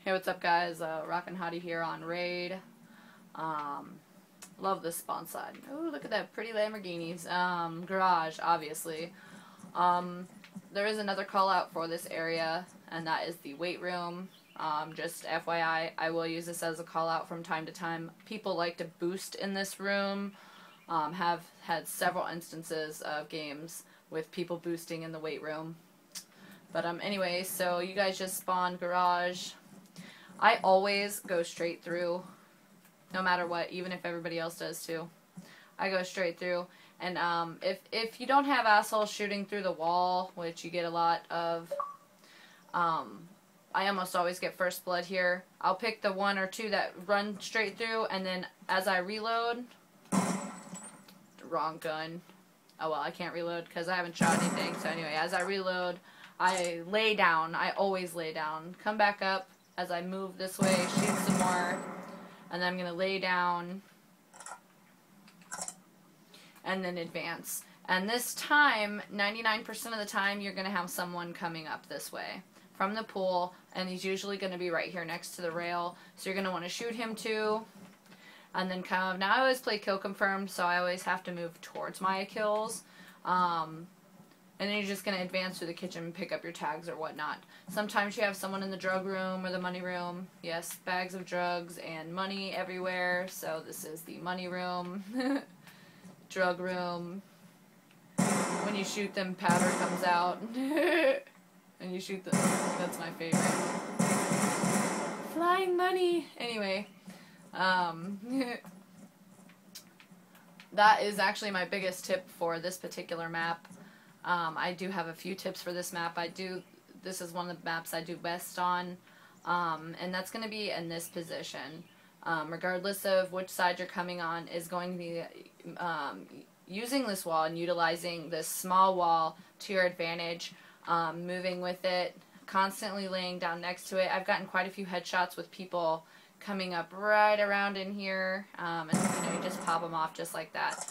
Hey, what's up, guys? Rockin' Hottie here on Raid. Love this spawn side. Ooh, look at that pretty Lamborghinis. Garage, obviously. There is another call out for this area, and that is the weight room. Just FYI, I will use this as a call out from time to time. People like to boost in this room. Have had several instances of games with people boosting in the weight room. But anyway, so you guys just spawned garage. I always go straight through, no matter what, even if everybody else does too. I go straight through, and if you don't have assholes shooting through the wall, which you get a lot of, I almost always get first blood here. I'll pick the one or two that run straight through, and then as I reload, wrong gun. Oh well, I can't reload because I haven't shot anything. So anyway, as I reload, I lay down. I always lay down. Come back up. As I move this way, shoot some more, and then I'm going to lay down, and then advance. And this time, 99% of the time, you're going to have someone coming up this way from the pool, and he's usually going to be right here next to the rail, so you're going to want to shoot him too, and then kind of, now I always play kill confirmed, so I always have to move towards my kills. And then you're just going to advance through the kitchen and pick up your tags or whatnot. Sometimes you have someone in the drug room or the money room. Yes, bags of drugs and money everywhere. So this is the money room. Drug room. When you shoot them, powder comes out. And you shoot them. That's my favorite. Flying money. Anyway. That is actually my biggest tip for this particular map. I do have a few tips for this map. This is one of the maps I do best on, and that's going to be in this position. Regardless of which side you're coming on, is going to be using this wall and utilizing this small wall to your advantage, moving with it, constantly laying down next to it. I've gotten quite a few headshots with people coming up right around in here, and you just pop them off just like that.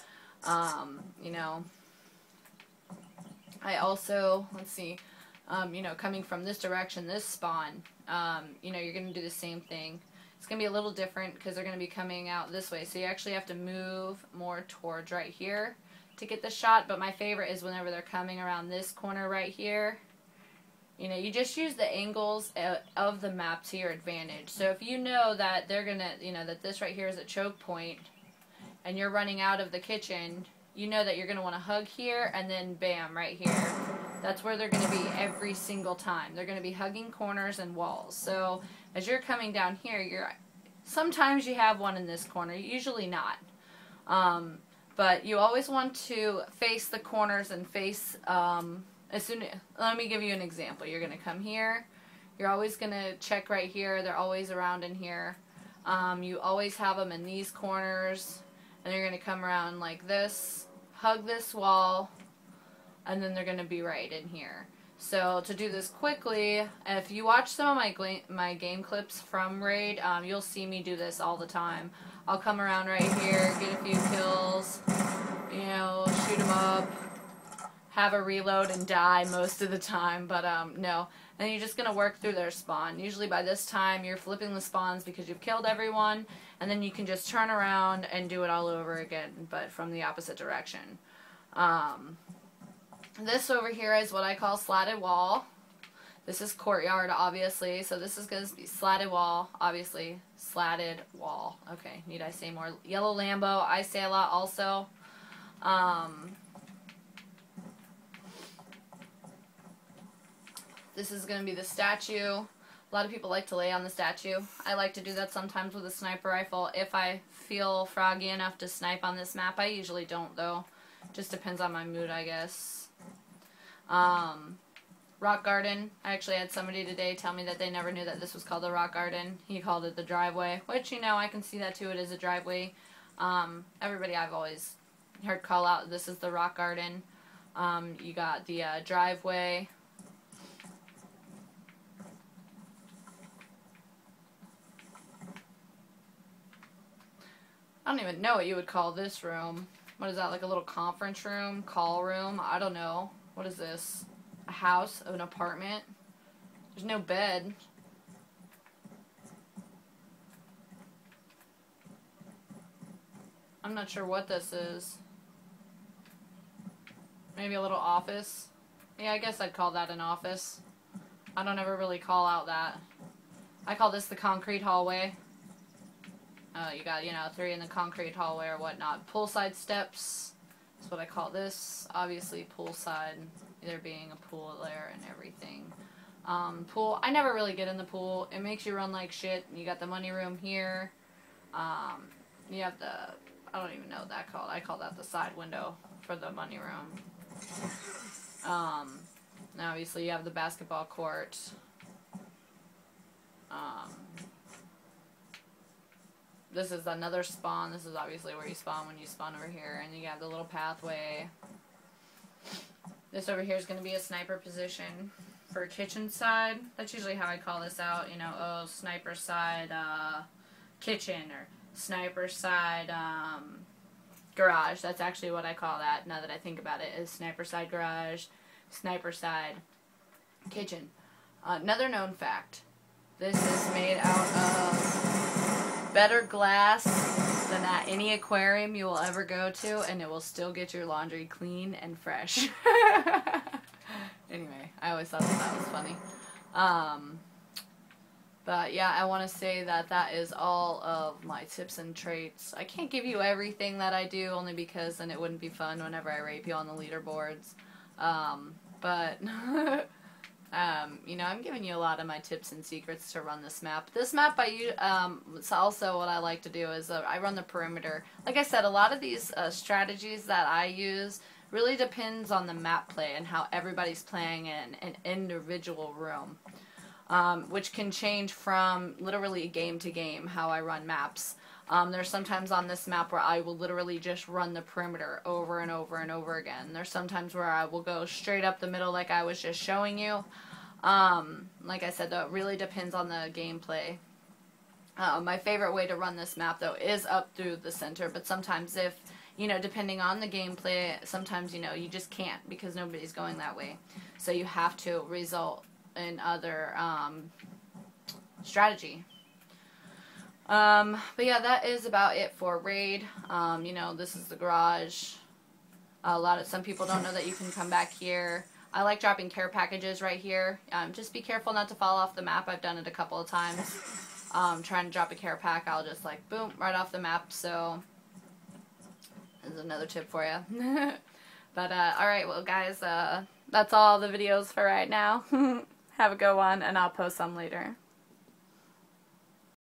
I also, let's see, coming from this direction, this spawn, you're going to do the same thing. It's going to be a little different because they're going to be coming out this way. So you actually have to move more towards right here to get the shot. But my favorite is whenever they're coming around this corner right here. You just use the angles of the map to your advantage. So if you know that they're going to, that this right here is a choke point and you're running out of the kitchen, you know that you're going to want to hug here and then bam, right here. That's where they're going to be every single time. They're going to be hugging corners and walls. So as you're coming down here, sometimes you have one in this corner, usually not. But you always want to face the corners and face, let me give you an example. You're going to come here. You're always going to check right here. They're always around in here. You always have them in these corners. And you're going to come around like this, hug this wall, and then they're going to be right in here. So to do this quickly, if you watch some of my game clips from Raid, you'll see me do this all the time. I'll come around right here, get a few kills, shoot them up, have a reload and die most of the time, but no. And you're just going to work through their spawn. Usually by this time you're flipping the spawns because you've killed everyone, and then you can just turn around and do it all over again, but from the opposite direction. This over here is what I call slatted wall. This is courtyard, obviously, so this is going to be slatted wall, obviously. Slatted wall. Okay, need I say more? Yellow Lambo, I say a lot also. This is going to be the statue. A lot of people like to lay on the statue. I like to do that sometimes with a sniper rifle if I feel froggy enough to snipe on this map. I usually don't, though. Just depends on my mood, I guess. Rock garden. I actually had somebody today tell me that they never knew that this was called the rock garden. He called it the driveway, which, I can see that too. It is a driveway. Everybody I've always heard call out, this is the rock garden. You got the driveway. I don't even know what you would call this room. What is that, like a little conference room? Call room? I don't know. What is this? A house? An apartment? There's no bed. I'm not sure what this is. Maybe a little office. Yeah, I guess I'd call that an office. I don't ever really call out that. I call this the concrete hallway. You got, 3 in the concrete hallway or whatnot. Poolside steps. That's what I call this. Obviously, poolside. There being a pool there and everything. Pool. I never really get in the pool. It makes you run like shit. You got the money room here. You have the, I don't even know what that called. I call that the side window for the money room. Now obviously you have the basketball court. This is another spawn. This is obviously where you spawn when you spawn over here. And you have the little pathway. This over here is going to be a sniper position for kitchen side. That's usually how I call this out. Oh, sniper side kitchen, or sniper side garage. That's actually what I call that, now that I think about it, is sniper side garage, sniper side kitchen. Another known fact. This is made out of better glass than at any aquarium you will ever go to, and it will still get your laundry clean and fresh. Anyway, I always thought that was funny. But yeah, I want to say that that is all of my tips and traits. I can't give you everything that I do, only because then it wouldn't be fun whenever I rate you on the leaderboards. But I'm giving you a lot of my tips and secrets to run this map. This map, it's also what I like to do is I run the perimeter. Like I said, a lot of these strategies that I use really depends on the map play and how everybody's playing in an individual room. Which can change from literally game to game how I run maps. There's sometimes on this map where I will literally just run the perimeter over and over and over again. There's sometimes where I will go straight up the middle like I was just showing you. Like I said, though, it really depends on the gameplay. My favorite way to run this map, though, is up through the center, but sometimes if, depending on the gameplay, sometimes, you just can't because nobody's going that way. So you have to result in other strategy. But yeah, that is about it for raid. This is the garage. Some people don't know that you can come back here. I like dropping care packages right here. Just be careful not to fall off the map. I've done it a couple of times. Trying to drop a care pack, I'll just boom, right off the map. So there's another tip for you. But alright, well guys, that's all the videos for right now. Have a good one, and I'll post some later.